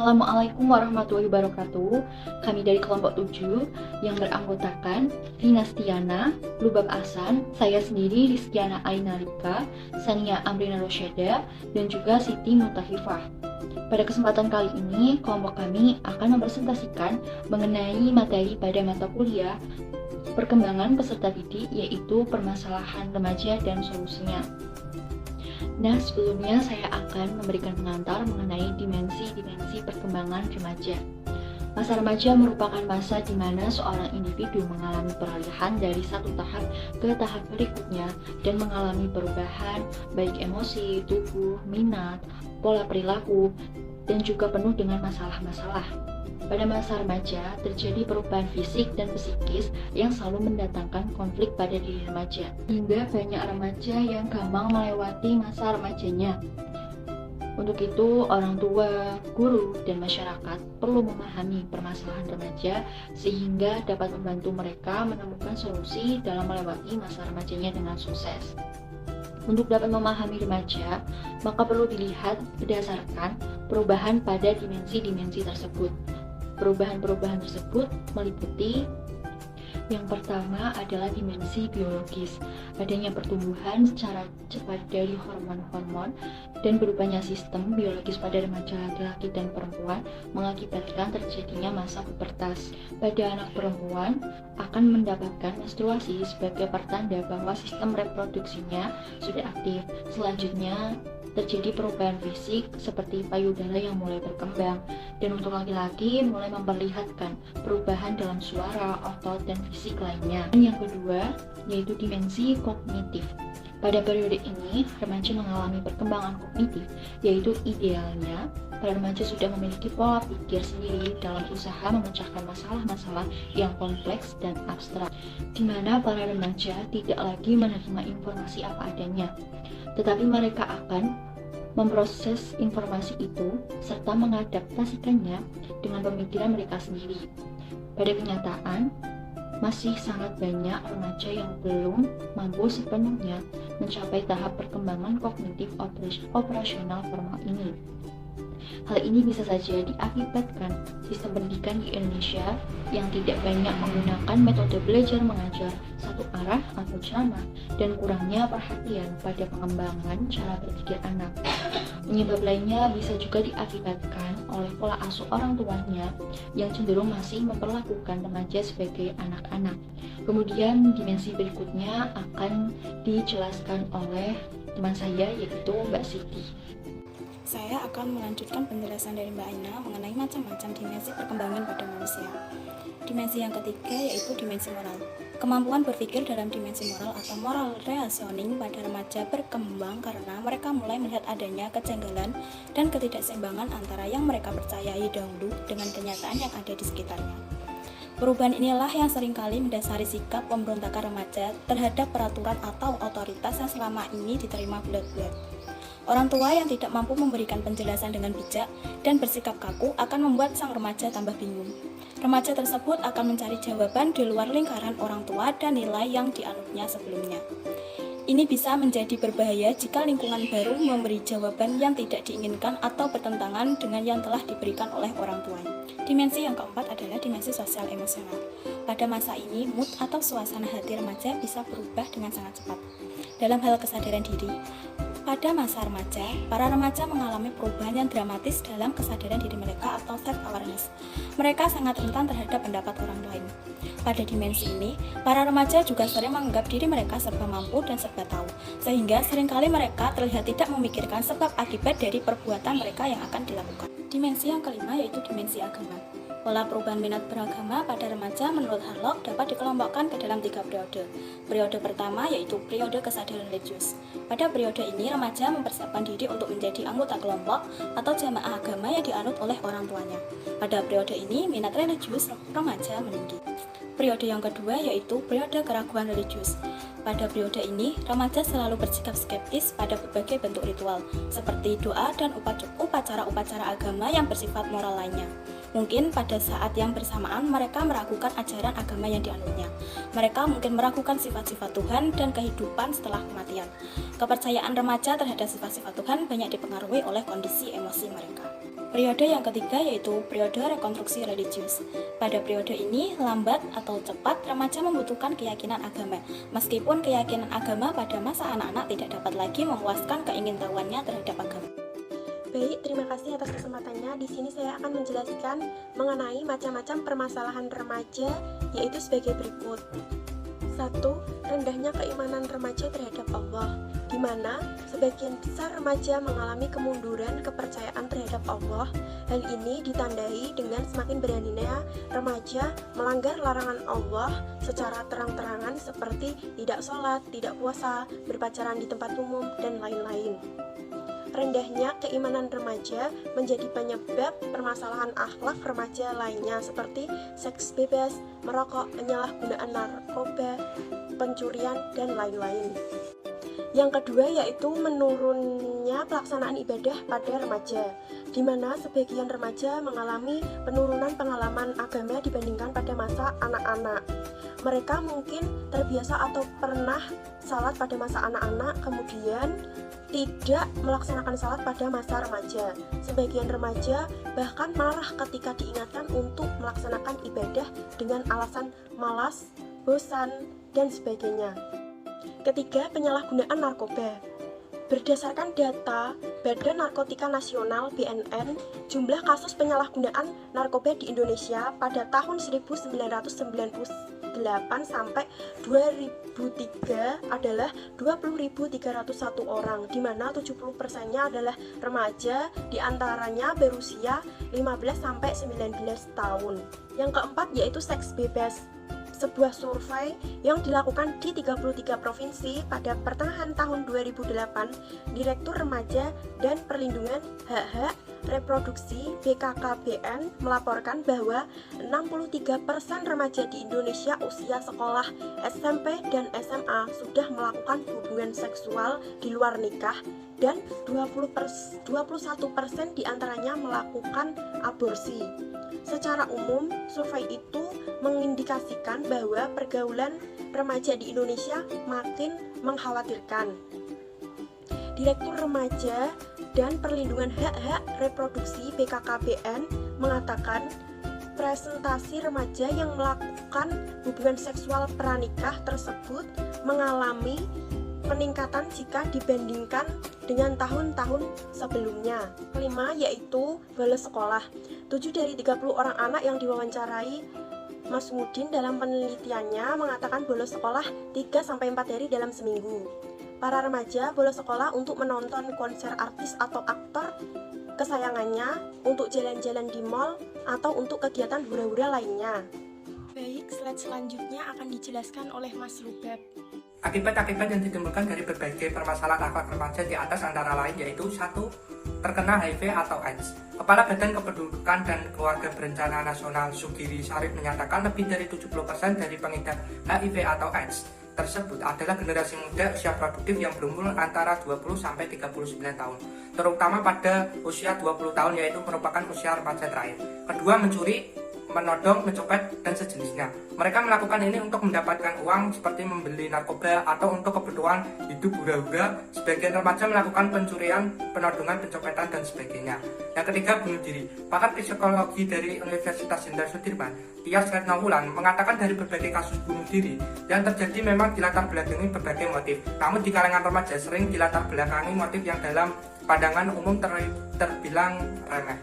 Assalamualaikum warahmatullahi wabarakatuh. Kami dari kelompok 7 yang beranggotakan Rina Stiana, Lubab Asan, saya sendiri Rizkiana Ainalika, Sania Amrina Rosyada, dan juga Siti Mutahifah. Pada kesempatan kali ini, kelompok kami akan mempresentasikan mengenai materi pada mata kuliah perkembangan peserta didik, yaitu permasalahan remaja dan solusinya. Nah, sebelumnya saya akan memberikan pengantar mengenai dimensi-dimensi perkembangan remaja. Masa remaja merupakan masa di mana seorang individu mengalami peralihan dari satu tahap ke tahap berikutnya dan mengalami perubahan baik emosi, tubuh, minat, pola perilaku, dan juga penuh dengan masalah-masalah. Pada masa remaja, terjadi perubahan fisik dan psikis yang selalu mendatangkan konflik pada diri remaja. Hingga banyak remaja yang gampang melewati masa remajanya. Untuk itu, orang tua, guru, dan masyarakat perlu memahami permasalahan remaja sehingga dapat membantu mereka menemukan solusi dalam melewati masa remajanya dengan sukses. Untuk dapat memahami remaja, maka perlu dilihat berdasarkan perubahan pada dimensi-dimensi tersebut. Perubahan-perubahan tersebut meliputi yang pertama adalah dimensi biologis, adanya pertumbuhan secara cepat dari hormon-hormon dan berubahnya sistem biologis pada remaja laki-laki dan perempuan mengakibatkan terjadinya masa pubertas. Pada anak perempuan akan mendapatkan menstruasi sebagai pertanda bahwa sistem reproduksinya sudah aktif. Selanjutnya terjadi perubahan fisik seperti payudara yang mulai berkembang, dan untuk laki-laki mulai memperlihatkan perubahan dalam suara, otot, dan fisik lainnya. Dan yang kedua yaitu dimensi kognitif. Pada periode ini, remaja mengalami perkembangan kognitif, yaitu idealnya para remaja sudah memiliki pola pikir sendiri dalam usaha memecahkan masalah-masalah yang kompleks dan abstrak, di mana para remaja tidak lagi menerima informasi apa adanya, tetapi mereka akan memproses informasi itu serta mengadaptasikannya dengan pemikiran mereka sendiri. Pada kenyataan, masih sangat banyak remaja yang belum mampu sepenuhnya mencapai tahap perkembangan kognitif operasional formal ini. Hal ini bisa saja diakibatkan sistem pendidikan di Indonesia yang tidak banyak menggunakan metode belajar mengajar satu arah atau sama, dan kurangnya perhatian pada pengembangan cara berpikir anak. Penyebab lainnya bisa juga diakibatkan oleh pola asuh orang tuanya yang cenderung masih memperlakukan remaja sebagai anak-anak. Kemudian dimensi berikutnya akan dijelaskan oleh teman saya, yaitu Mbak Siti. Saya akan melanjutkan penjelasan dari Mbak Aina mengenai macam-macam dimensi perkembangan pada manusia. Dimensi yang ketiga yaitu dimensi moral. Kemampuan berpikir dalam dimensi moral atau moral reasoning pada remaja berkembang karena mereka mulai melihat adanya kejanggalan dan ketidakseimbangan antara yang mereka percayai dahulu dengan kenyataan yang ada di sekitarnya. Perubahan inilah yang seringkali mendasari sikap pemberontakan remaja terhadap peraturan atau otoritas yang selama ini diterima bulat-bulat. Orang tua yang tidak mampu memberikan penjelasan dengan bijak dan bersikap kaku akan membuat sang remaja tambah bingung. Remaja tersebut akan mencari jawaban di luar lingkaran orang tua dan nilai yang dianutnya sebelumnya. Ini bisa menjadi berbahaya jika lingkungan baru memberi jawaban yang tidak diinginkan atau bertentangan dengan yang telah diberikan oleh orang tuanya. Dimensi yang keempat adalah dimensi sosial emosional. Pada masa ini, mood atau suasana hati remaja bisa berubah dengan sangat cepat. Dalam hal kesadaran diri, pada masa remaja, para remaja mengalami perubahan yang dramatis dalam kesadaran diri mereka atau self-awareness. Mereka sangat rentan terhadap pendapat orang lain. Pada dimensi ini, para remaja juga sering menganggap diri mereka serba mampu dan serba tahu, sehingga seringkali mereka terlihat tidak memikirkan sebab akibat dari perbuatan mereka yang akan dilakukan. Dimensi yang kelima yaitu dimensi agama. Pola perubahan minat beragama pada remaja menurut Harlock dapat dikelompokkan ke dalam 3 periode. Periode pertama yaitu periode kesadaran religius. Pada periode ini, remaja mempersiapkan diri untuk menjadi anggota kelompok atau jamaah agama yang dianut oleh orang tuanya. Pada periode ini, minat religius remaja meninggi. Periode yang kedua yaitu periode keraguan religius. Pada periode ini, remaja selalu bersikap skeptis pada berbagai bentuk ritual, seperti doa dan upacara-upacara agama yang bersifat moral lainnya. Mungkin pada saat yang bersamaan mereka meragukan ajaran agama yang dianutnya. Mereka mungkin meragukan sifat-sifat Tuhan dan kehidupan setelah kematian. Kepercayaan remaja terhadap sifat-sifat Tuhan banyak dipengaruhi oleh kondisi emosi mereka. Periode yang ketiga yaitu periode rekonstruksi religius. Pada periode ini, lambat atau cepat, remaja membutuhkan keyakinan agama. Meskipun keyakinan agama pada masa anak-anak tidak dapat lagi memuaskan keingintahuannya terhadap agama. Baik, terima kasih atas kesempatannya. Di sini saya akan menjelaskan mengenai macam-macam permasalahan remaja, yaitu sebagai berikut. 1. Rendahnya keimanan remaja terhadap Allah, di mana sebagian besar remaja mengalami kemunduran kepercayaan terhadap Allah. Hal ini ditandai dengan semakin beraninya remaja melanggar larangan Allah secara terang-terangan seperti tidak sholat, tidak puasa, berpacaran di tempat umum, dan lain-lain. Rendahnya keimanan remaja menjadi penyebab permasalahan akhlak remaja lainnya seperti seks bebas, merokok, penyalahgunaan narkoba, pencurian, dan lain-lain. Yang kedua yaitu menurunnya pelaksanaan ibadah pada remaja, di mana sebagian remaja mengalami penurunan pengalaman agama dibandingkan pada masa anak-anak. Mereka mungkin terbiasa atau pernah salat pada masa anak-anak, kemudian tidak melaksanakan salat pada masa remaja. Sebagian remaja bahkan marah ketika diingatkan untuk melaksanakan ibadah dengan alasan malas, bosan, dan sebagainya. Ketiga, penyalahgunaan narkoba. Berdasarkan data Badan Narkotika Nasional (BNN), jumlah kasus penyalahgunaan narkoba di Indonesia pada tahun 1998 sampai 2003 adalah 20.301 orang, di mana 70%-nya adalah remaja, diantaranya berusia 15 sampai 19 tahun. Yang keempat yaitu seks bebas. Sebuah survei yang dilakukan di 33 provinsi pada pertengahan tahun 2008, Direktur Remaja dan Perlindungan Hak-Hak Reproduksi BKKBN melaporkan bahwa 63% remaja di Indonesia usia sekolah SMP dan SMA sudah melakukan hubungan seksual di luar nikah dan 21% diantaranya melakukan aborsi. Secara umum, survei itu mengindikasikan bahwa pergaulan remaja di Indonesia makin mengkhawatirkan. Direktur Remaja dan Perlindungan Hak-Hak Reproduksi BKKBN mengatakan presentasi remaja yang melakukan hubungan seksual pranikah tersebut mengalami peningkatan jika dibandingkan dengan tahun-tahun sebelumnya. Kelima yaitu bolos sekolah. 7 dari 30 orang anak yang diwawancarai Mas Mudin dalam penelitiannya mengatakan bolos sekolah 3-4 hari dalam seminggu. Para remaja bolos sekolah untuk menonton konser artis atau aktor kesayangannya, untuk jalan-jalan di mall, atau untuk kegiatan hura-hura lainnya. Baik, slide selanjutnya akan dijelaskan oleh Mas Rubab. Akibat-akibat yang ditimbulkan dari berbagai permasalahan akhlak remaja di atas antara lain yaitu 1. Terkena HIV atau AIDS. Kepala Badan Kependudukan dan Keluarga Berencana Nasional Sugiri Sarif menyatakan lebih dari 70% dari pengidap HIV atau AIDS tersebut adalah generasi muda usia produktif yang berumur antara 20-39 tahun, terutama pada usia 20 tahun yaitu merupakan usia remaja terakhir. Kedua, mencuri, menodong, mencopet, dan sejenisnya. Mereka melakukan ini untuk mendapatkan uang seperti membeli narkoba atau untuk kebutuhan hidup hura-hura. Sebagian remaja melakukan pencurian, penodongan, pencopetan, dan sebagainya. Yang ketiga, bunuh diri. Pakar psikologi dari Universitas Jenderal Sudirman, Tias Retnawulan, mengatakan dari berbagai kasus bunuh diri yang terjadi memang dilatar belakangi berbagai motif. Namun di kalangan remaja sering dilatar belakangi motif yang dalam pandangan umum terbilang remeh.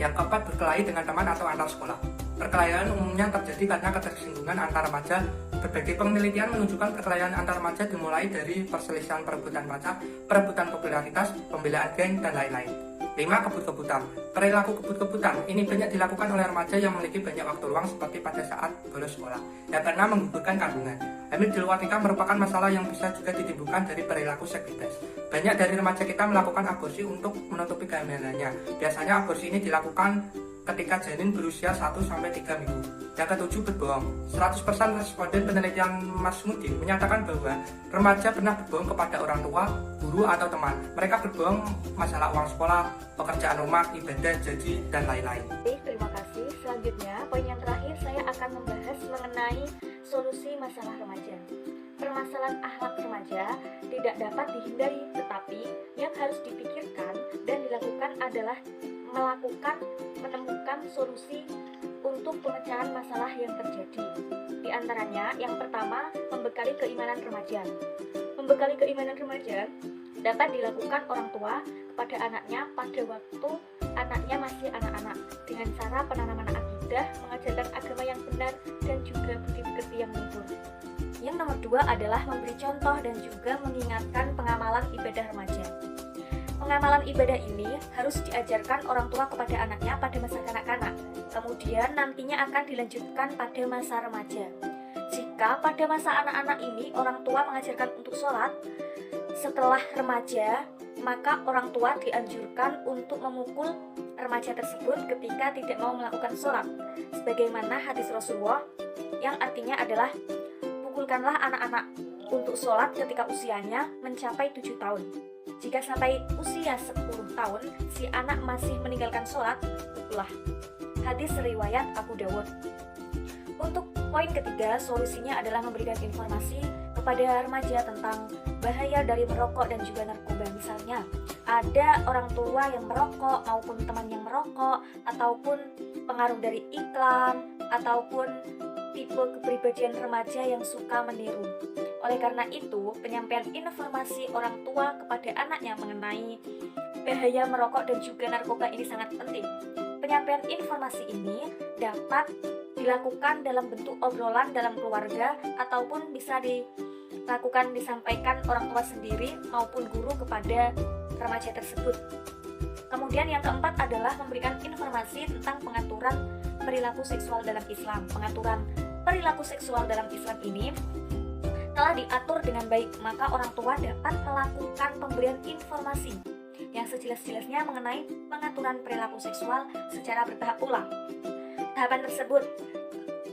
Yang keempat, berkelahi dengan teman atau antar sekolah. Perkelahian umumnya terjadi karena ketersinggungan antar remaja. Berbagai penelitian menunjukkan perkelahian antar remaja dimulai dari perselisihan perebutan pacar, perebutan popularitas, pembelaan geng, dan lain-lain. 5. Kebut-kebutan. Perilaku kebut-kebutan ini banyak dilakukan oleh remaja yang memiliki banyak waktu luang seperti pada saat bolos sekolah dan karena menggugurkan kandungan. Hamil di luar nikah merupakan masalah yang bisa juga ditimbulkan dari perilaku seks bebas. Banyak dari remaja kita melakukan aborsi untuk menutupi kehamilannya. Biasanya aborsi ini dilakukan ketika janin berusia 1-3 minggu. Yang ketujuh, berbohong. 100% responden penelitian Mas Mudin menyatakan bahwa remaja pernah berbohong kepada orang tua, guru, atau teman. Mereka berbohong masalah uang sekolah, pekerjaan rumah, ibadah, janji, dan lain-lain. Terima kasih. Selanjutnya, poin yang terakhir saya akan membahas mengenai solusi masalah remaja. Permasalahan akhlak remaja tidak dapat dihindari, tetapi yang harus dipikirkan dan dilakukan adalah menemukan solusi untuk pemecahan masalah yang terjadi. Di antaranya, yang pertama, membekali keimanan remaja. Membekali keimanan remaja dapat dilakukan orang tua kepada anaknya pada waktu anaknya masih anak-anak dengan cara penanaman akidah, mengajarkan agama yang benar, dan juga budi pekerti yang luhur. Yang nomor dua adalah memberi contoh dan juga mengingatkan pengamalan ibadah remaja. Pengamalan ibadah ini harus diajarkan orang tua kepada anaknya pada masa kanak-kanak, kemudian nantinya akan dilanjutkan pada masa remaja. Jika pada masa anak-anak ini orang tua mengajarkan untuk sholat, setelah remaja, maka orang tua dianjurkan untuk memukul remaja tersebut ketika tidak mau melakukan sholat, sebagaimana hadis Rasulullah yang artinya adalah pukulkanlah anak-anak untuk sholat ketika usianya mencapai 7 tahun. Jika sampai usia 10 tahun si anak masih meninggalkan sholat, pukullah. Hadis riwayat Abu Dawud. Untuk poin ketiga, solusinya adalah memberikan informasi kepada remaja tentang bahaya dari merokok dan juga narkoba. Misalnya, ada orang tua yang merokok maupun teman yang merokok, ataupun pengaruh dari iklan, ataupun tipe kepribadian remaja yang suka meniru. Oleh karena itu, penyampaian informasi orang tua kepada anaknya mengenai bahaya merokok dan juga narkoba ini sangat penting. Penyampaian informasi ini dapat dilakukan dalam bentuk obrolan dalam keluarga ataupun bisa disampaikan orang tua sendiri maupun guru kepada remaja tersebut. Kemudian yang keempat adalah memberikan informasi tentang pengaturan perilaku seksual dalam Islam. Pengaturan perilaku seksual dalam Islam ini telah diatur dengan baik, maka orang tua dapat melakukan pemberian informasi yang sejelas-jelasnya mengenai pengaturan perilaku seksual secara bertahap pula. Tahapan tersebut,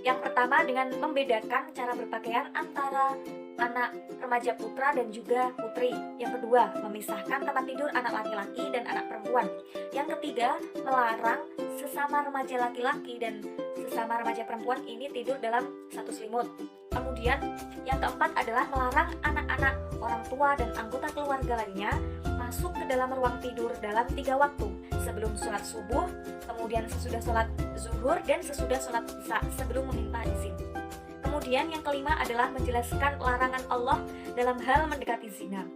yang pertama dengan membedakan cara berpakaian antara anak remaja putra dan juga putri. Yang kedua, memisahkan tempat tidur anak laki-laki dan anak perempuan. Yang ketiga, melarang sesama remaja laki-laki dan sesama remaja perempuan ini tidur dalam satu selimut. Kemudian, yang keempat adalah melarang anak-anak, orang tua, dan anggota keluarga lainnya masuk ke dalam ruang tidur dalam 3 waktu, sebelum sholat subuh, kemudian sesudah sholat zuhur, dan sesudah sholat isya sebelum meminta izin. Kemudian yang kelima adalah menjelaskan larangan Allah dalam hal mendekati zina,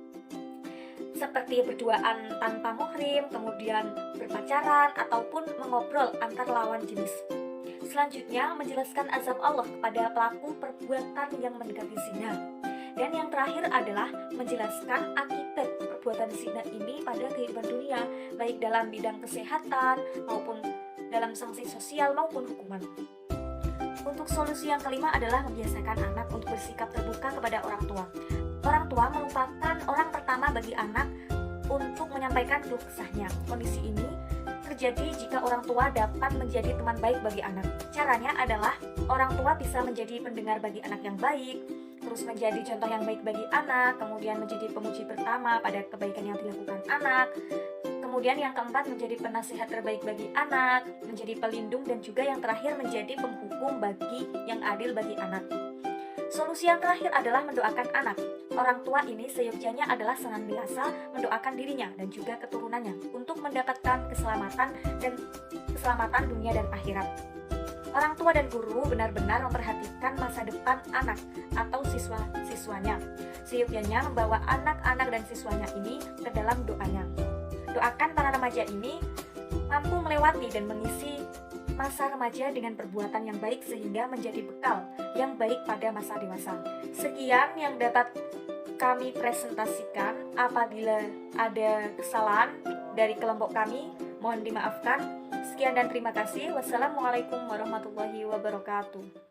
seperti berduaan tanpa muhrim, kemudian berpacaran, ataupun mengobrol antar lawan jenis. Selanjutnya, menjelaskan azab Allah kepada pelaku perbuatan yang mendekati zina. Dan yang terakhir adalah menjelaskan akibat perbuatan zina ini pada kehidupan dunia, baik dalam bidang kesehatan, maupun dalam sanksi sosial maupun hukuman. Untuk solusi yang kelima adalah membiasakan anak untuk bersikap terbuka kepada orang tua. Orang tua merupakan orang pertama bagi anak untuk menyampaikan keluh kesahnya. Kondisi ini terjadi jika orang tua dapat menjadi teman baik bagi anak. Caranya adalah orang tua bisa menjadi pendengar bagi anak yang baik, terus menjadi contoh yang baik bagi anak, kemudian menjadi pemuji pertama pada kebaikan yang dilakukan anak. Kemudian yang keempat, menjadi penasihat terbaik bagi anak, menjadi pelindung, dan juga yang terakhir menjadi penghukum bagi yang adil bagi anak. Solusi yang terakhir adalah mendoakan anak. Orang tua ini seyogyanya adalah senantiasa mendoakan dirinya dan juga keturunannya untuk mendapatkan keselamatan dunia dan akhirat. Orang tua dan guru benar-benar memperhatikan masa depan anak atau siswa-siswanya. Seyogyanya membawa anak-anak dan siswanya ini ke dalam doanya. Doakan para remaja ini mampu melewati dan mengisi masa remaja dengan perbuatan yang baik sehingga menjadi bekal yang baik pada masa dewasa. Sekian yang dapat kami presentasikan. Apabila ada kesalahan dari kelompok kami, mohon dimaafkan. Sekian dan terima kasih. Wassalamualaikum warahmatullahi wabarakatuh.